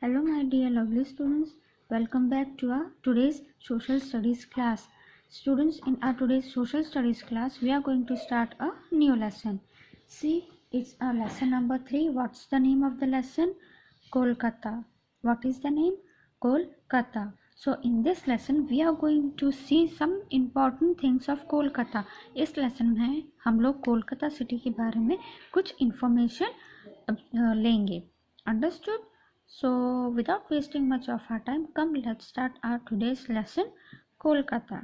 Hello my dear lovely students, welcome back to our today's social studies class. Students, in our today's social studies class we are going to start a new lesson. See, it's our lesson number 3. What's the name of the lesson? Kolkata. What is the name? Kolkata. So in this lesson we are going to see some important things of Kolkata. इस lesson में हम लोग Kolkata city के बारे में कुछ information लेंगे. Understood? So without wasting much of our time, come let's start our today's lesson, Kolkata.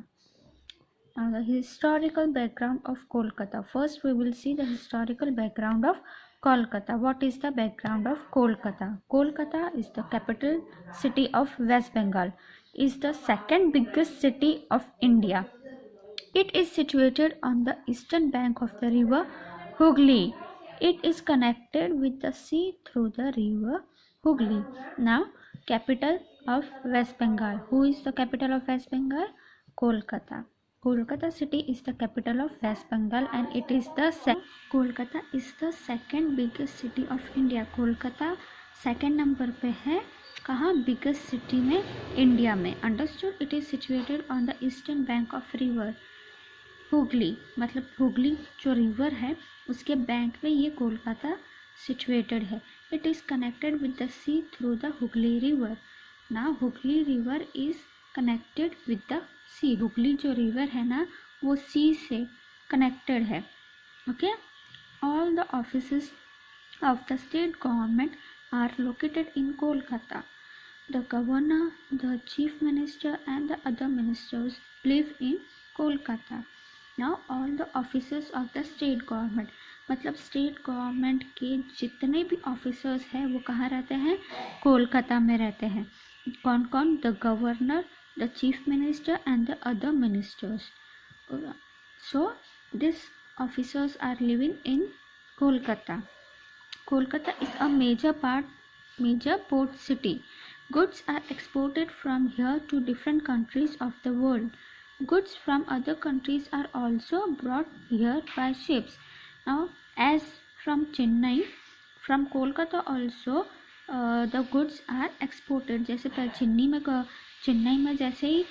Now the historical background of Kolkata. First we will see the historical background of Kolkata. What is the background of Kolkata? Kolkata is the capital city of West Bengal. Is the second biggest city of India. It is situated on the eastern bank of the river Hooghly. It is connected with the sea through the river Hooghly. Now, capital of West Bengal. Who is the capital of West Bengal? Kolkata. Kolkata city is the capital of West Bengal and it is the Kolkata is the second biggest city of India. Kolkata second number पे है कहाँ? Biggest city में, India में. Understood? It is situated on the eastern bank of river Hooghly. मतलब हुगली जो river है उसके bank में ये कोलकाता सिचुएटेड है. It is connected with the sea through the Hooghly river. ना Hooghly river is connected with the sea. Hooghly जो रिवर है ना वो सी से कनेक्टेड है. Okay. All the offices of the state government are located in Kolkata. The governor, the chief minister and the other ministers live in Kolkata. Now all the officers of the state government, मतलब state government के जितने भी officers हैं वो कहाँ रहते हैं? कोलकाता में रहते हैं. कौन कौन? The governor, the chief minister and the other ministers. So this officers are living in Kolkata. Kolkata is a major port city. Goods are exported from here to different countries of the world. Goods from other countries are also brought here by ships. Now, as from Chennai, from Kolkata also the goods are exported. जैसे चेन्नई में जैसे ही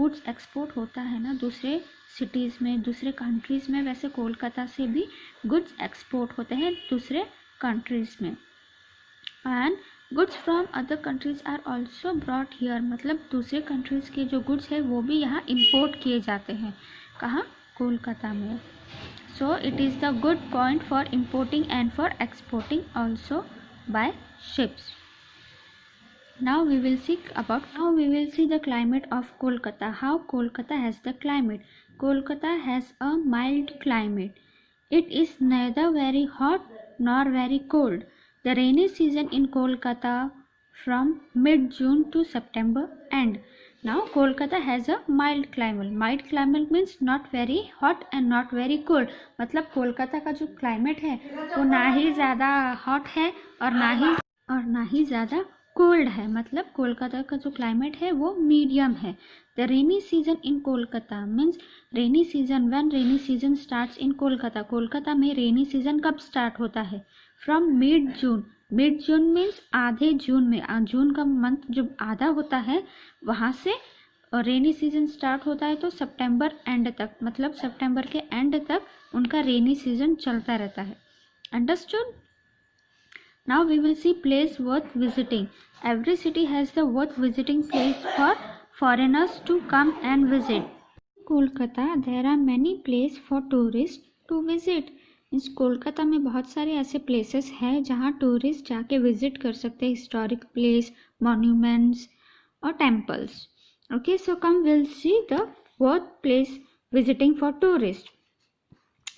goods export होता है ना दूसरे cities में, दूसरे countries में, वैसे कोलकाता से भी गुड्स एक्सपोर्ट होते हैं दूसरे कंट्रीज़ में. And goods from other countries are also brought here. मतलब दूसरे कंट्रीज़ के जो गुड्स है वो भी यहाँ इम्पोर्ट किए जाते हैं. कहाँ? कोलकाता में. So it is the good point for importing and for exporting also by ships. Now we will see the climate of Kolkata. How Kolkata has the climate. Kolkata has a mild climate. It is neither very hot nor very cold. The rainy season in Kolkata from mid-June to September end. Now Kolkata has a mild climate. Mild climate means not very hot and not very cold. मतलब कोलकाता का जो climate है वो ना ही ज़्यादा hot है और ना ही ज़्यादा कोल्ड है. मतलब कोलकाता का जो क्लाइमेट है वो मीडियम है. The rainy season in Kolkata means rainy season. When rainy season starts in Kolkata. Kolkata में रेनी सीजन कब स्टार्ट होता है? From mid June. Mid June means आधे जून में. जून का मंथ जो आधा होता है वहाँ से रेनी सीजन स्टार्ट होता है तो सितंबर एंड तक, मतलब सितंबर के एंड तक उनका रेनी सीजन चलता रहता है. Understood? Now we will see place worth visiting. Every city has the worth visiting place for foreigners to come and visit. Kolkata there are many places for tourists to visit. इस कोलकाता में बहुत सारे ऐसे places हैं जहाँ tourist जाके visit कर सकते हैं. हिस्टोरिक प्लेस, मॉन्यूमेंट्स और temples. Okay, so come we'll see the worth place visiting for tourists.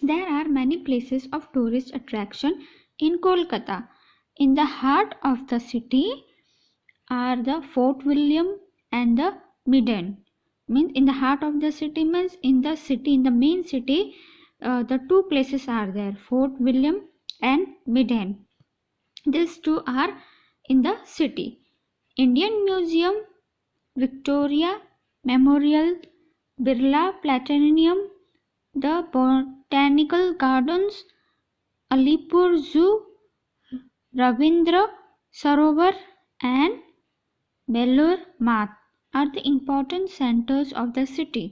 There are many places of tourist attraction in Kolkata. In the heart of the city are the Fort William and the Midden. Means in the heart of the city means in the main city, the two places are there, Fort William and Midden. These two are in the city. Indian Museum, Victoria Memorial, Birla Planetarium, the Botanical Gardens, Alipur Zoo, Ravindra Sarovar and Belur Math are the important centers of the city.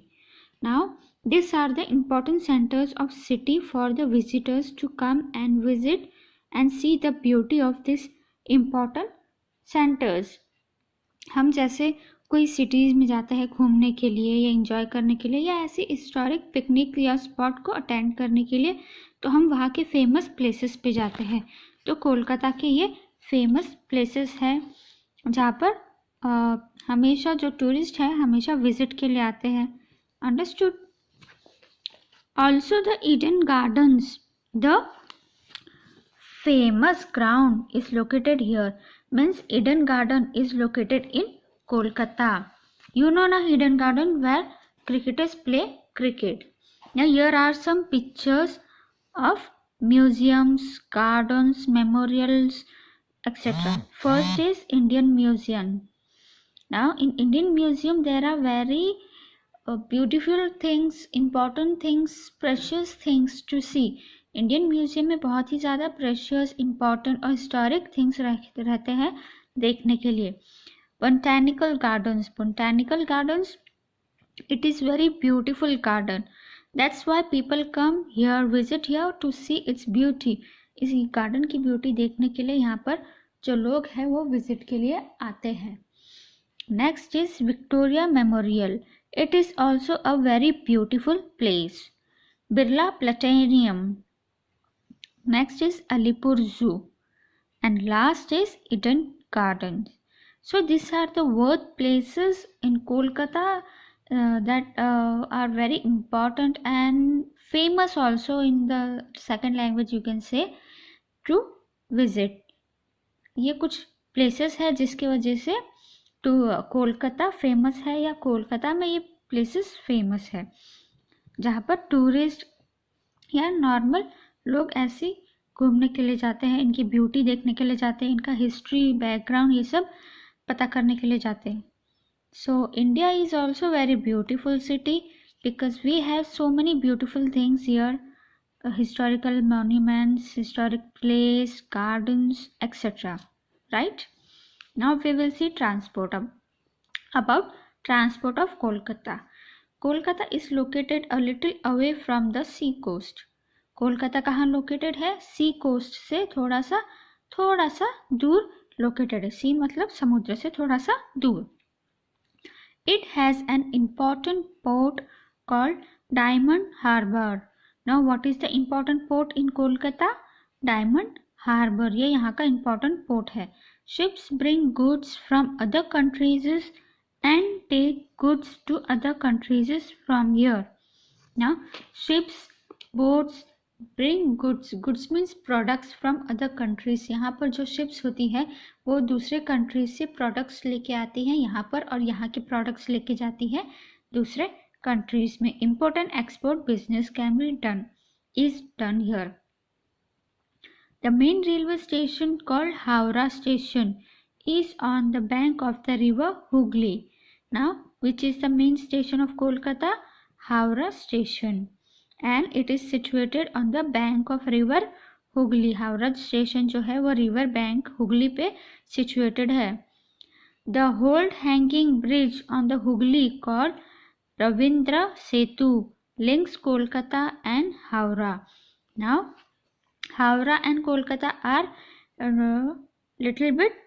Now, these are the important centers of city for the visitors to come and visit and see the beauty of these important centers. हम जैसे कोई cities में जाता है घूमने के लिए या एंजॉय करने के लिए या ऐसे हिस्टोरिक पिकनिक या स्पॉट को अटेंड करने के लिए, तो हम वहाँ के फेमस प्लेसेस पे जाते हैं. तो कोलकाता के ये फेमस प्लेसेस हैं जहाँ पर हमेशा जो टूरिस्ट है हमेशा विजिट के लिए आते हैं. Understood. Also the Eden gardens, the famous ground is located here. Means Eden Garden is located in Kolkata. You know na Eden Garden where cricketers play cricket. Now here are some pictures of museums, gardens, memorials, etc. First is Indian Museum. Now in Indian Museum there are very beautiful things, important things, precious things to see. Indian museum में बहुत ही ज़्यादा precious, important और historic things रहते हैं देखने के लिए. Botanical gardens, it is very beautiful garden. That's why people come here, visit here to see its beauty. इस गार्डन की ब्यूटी देखने के लिए यहाँ पर जो लोग हैं वो विजिट के लिए आते हैं. Next is Victoria memorial. It is also a very beautiful place. Birla planetarium. Next is Alipur Zoo, and last is Eden Gardens. So these are the birthplaces in Kolkata that are very important and famous also in the second language, you can say, to visit. ये कुछ places है जिसके वजह से Kolkata famous है या कोलकाता में ये places फेमस है, जहाँ पर टूरिस्ट या नॉर्मल लोग ऐसे घूमने के लिए जाते हैं, इनकी ब्यूटी देखने के लिए जाते हैं, इनका हिस्ट्री, बैकग्राउंड ये सब पता करने के लिए जाते हैं. So India is also very beautiful city because we have so many beautiful things here, historical monuments, historic place, gardens, etc. Right? Now we will see transport. About transport of Kolkata. Kolkata is located a little away from the sea coast. Kolkata कहाँ located है? सी coast से थोड़ा सा दूर located है. सी मतलब समुद्र से थोड़ा सा दूर. It has an important port called Diamond Harbour. Now what is the important port in Kolkata? Diamond Harbour. ये यहाँ का इम्पॉर्टेंट पोर्ट है. Ships bring goods from other countries and take goods to other countries from here. Now ships, boats bring goods means products from other countries. यहाँ पर जो ships होती है वो दूसरे कंट्रीज से प्रोडक्ट्स लेके आती हैं यहाँ पर और यहाँ के प्रोडक्ट्स लेके जाती है दूसरे कंट्रीज में. Import and export business can be done, is done here. The main railway station called Howrah station is on the bank of the river Hooghly. Now, which is the main station of Kolkata? Howrah station. And it is situated on the bank of river Hooghly. Howrah station जो है वो river bank Hooghly पे situated है. The whole hanging bridge on the Hooghly called Ravindra Setu links Kolkata and Howrah. Now, Howrah and Kolkata are little bit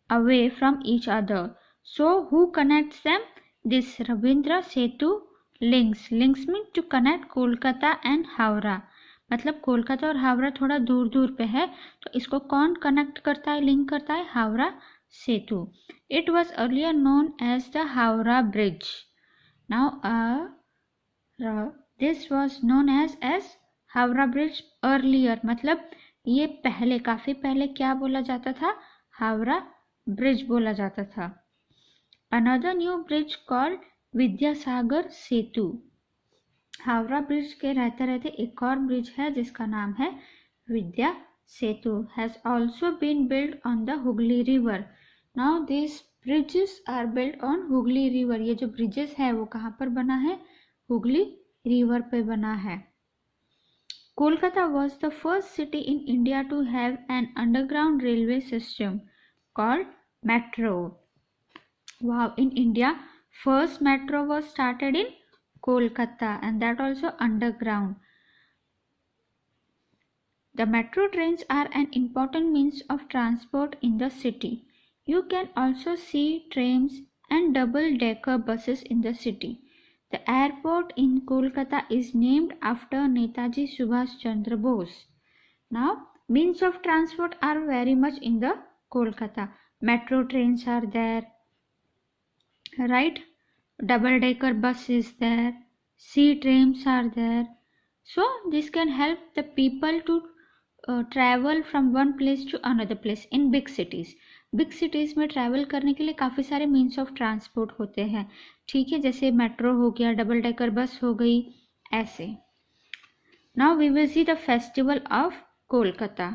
away from each other. So who connects them? This Ravindra Setu links means to connect Kolkata and Howrah. मतलब कोलकाता और हावड़ा थोड़ा दूर दूर पे है, तो इसको कौन कनेक्ट करता है, लिंक करता है? Howrah Setu. It was earlier known as the Howrah bridge. Now this was known as Howrah bridge earlier. मतलब ये पहले, काफ़ी पहले क्या बोला जाता था? हावड़ा ब्रिज बोला जाता था. Another new bridge called Vidyasagar Setu. Howrah bridge के रहते रहते एक और ब्रिज है जिसका नाम है Vidya Setu. Has also been build on the Hooghly river. Now this bridges are build on Hooghly river. ये जो ब्रिजेस है वो कहाँ पर बना है? हुगली रिवर पे बना है. Kolkata was the first city in India to have an underground railway system called metro. Wow, in India, first metro was started in Kolkata, and that also underground. The metro trains are an important means of transport in the city. You can also see trams and double-decker buses in the city. The airport in Kolkata is named after Netaji Subhash Chandra Bose. Now, means of transport are very much in the Kolkata. Metro trains are there, right? Double-decker bus is there, sea trams are there. So this can help the people to travel from one place to another place in big cities. Big cities में travel करने के लिए काफ़ी सारे means of transport होते हैं, ठीक है, जैसे मेट्रो हो गया, डबल डेकर बस हो गई, ऐसे. Now we will see the festival of Kolkata.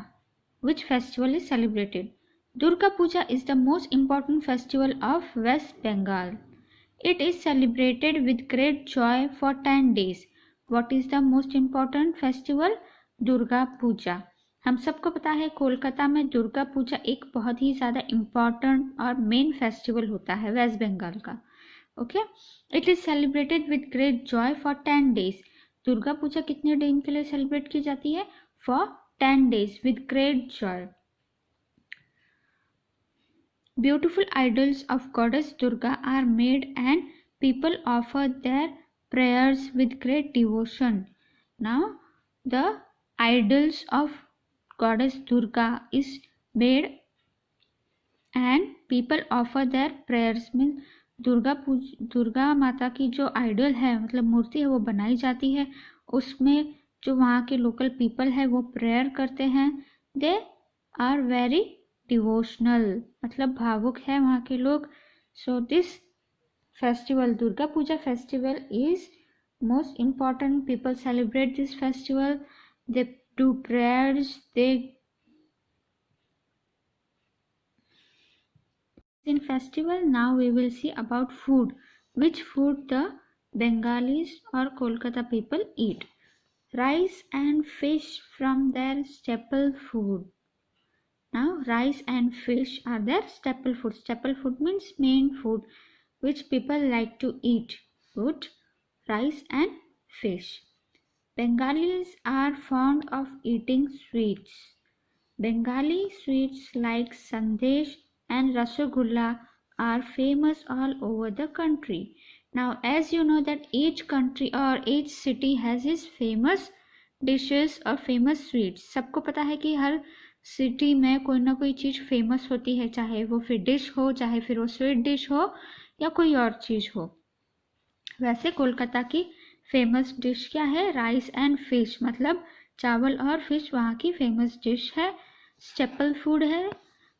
Which festival is celebrated? Durga Puja is the most important festival of West Bengal. It is celebrated with great joy for 10 days. What is the most important festival? Durga Puja. हम सबको पता है कोलकाता में दुर्गा पूजा एक बहुत ही ज़्यादा important और मेन फेस्टिवल होता है वेस्ट बंगाल का. Okay, it is celebrated with great joy for 10 days. Durga Puja कितने दिन के लिए सेलिब्रेट की जाती है? For 10 days with great joy. Beautiful idols of goddess Durga are made and people offer their prayers with great devotion. Now, the idols of goddess Durga is made and people offer their prayers. means Durga माता की जो idol है, मतलब मूर्ति है, वो बनाई जाती है. उसमें जो वहाँ के लोकल पीपल है वो प्रेयर करते हैं. दे आर वेरी डिवोशनल, मतलब भावुक है वहाँ के लोग. So this festival, Durga Puja festival, is most important. People celebrate this festival, they do prayers, they in festival. Now we will see about food. Which food the Bengalis or Kolkata people eat? Rice and fish from their staple food. Now, rice and fish are their staple food. Staple food means main food which people like to eat. Good. Rice and fish. Bengalis are fond of eating sweets. Bengali sweets like sandesh and rasgulla are famous all over the country. Now, as you know that each country or each city has its famous dishes or famous sweets. सबको पता है कि हर city में कोई ना कोई चीज़ famous होती है, चाहे वो फिर डिश हो, चाहे फिर वो स्वीट डिश हो या कोई और चीज़ हो. वैसे कोलकाता की फेमस डिश क्या है? राइस एंड फिश, मतलब चावल और फिश वहाँ की फेमस डिश है, स्टेपल फूड है.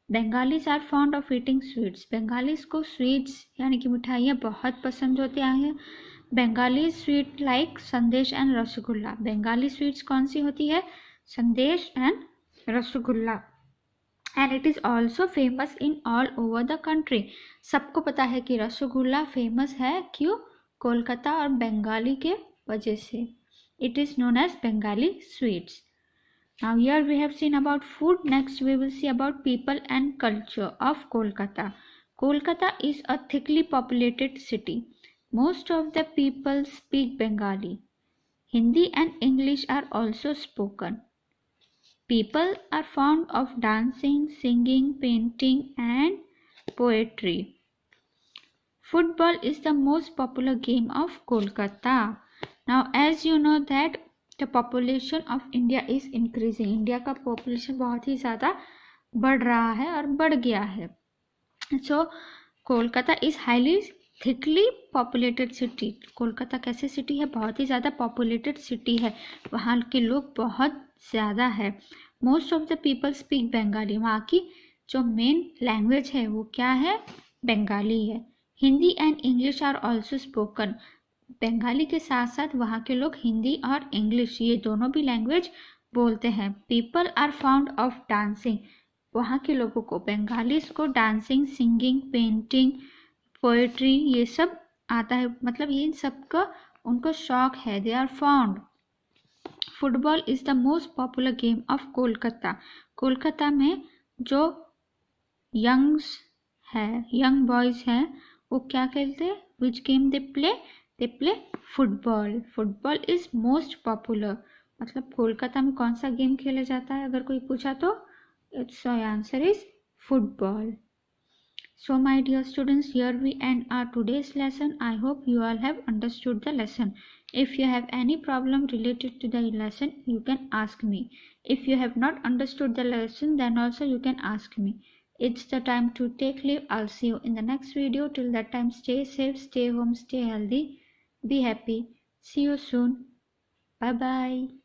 Bengalis are fond of eating sweets. Bengalis को स्वीट्स यानी कि मिठाइयाँ बहुत पसंद होती हैं. Bengali sweet like sandesh and rasgulla. Bengali sweets कौन सी होती है? Sandesh and rasgulla. And it is also famous in all over the country. सबको पता है कि रसगुल्ला फेमस है, क्यों? कोलकाता और बंगाली के वजह से. It is known as Bengali sweets. Now here we have seen about food. Next we will see about people and culture of Kolkata. Kolkata is a thickly populated city. Most of the people speak Bengali. Hindi and English are also spoken. People are fond of dancing, singing, painting and poetry. Football is the most popular game of Kolkata. Now as you know that the population of India is increasing. India का population बहुत ही ज़्यादा बढ़ रहा है और बढ़ गया है. So Kolkata is highly thickly populated city. Kolkata कैसे सिटी है? बहुत ही ज़्यादा पॉपुलेटेड सिटी है, वहाँ के लोग बहुत ज़्यादा है. Most of the people speak Bengali. वहाँ की जो मेन लैंग्वेज है वो क्या है? बंगाली है. Hindi and English are also spoken. Bengali के साथ साथ वहाँ के लोग हिंदी और इंग्लिश ये दोनों भी लैंग्वेज बोलते हैं. People are found of dancing. वहाँ के लोगों को, बंगालीज को, डांसिंग, सिंगिंग, पेंटिंग, पोएट्री ये सब आता है, मतलब ये सब का उनको शौक है. They are found. Football is the most popular game of Kolkata. Kolkata में जो यंग बॉयज़ हैं वो क्या खेलते हैं? Which game they play football. Football is most popular. मतलब कोलकाता में कौन सा गेम खेला जाता है अगर कोई पूछा तो it's answer is football. So my dear students, here we end our today's lesson. I hope you all have understood the lesson. If you have any problem related to the lesson, you can ask me. If you have not understood the lesson, then also you can ask me. It's the time to take leave. I'll see you in the next video. Till that time, stay safe, stay home, stay healthy, be happy. See you soon. Bye bye.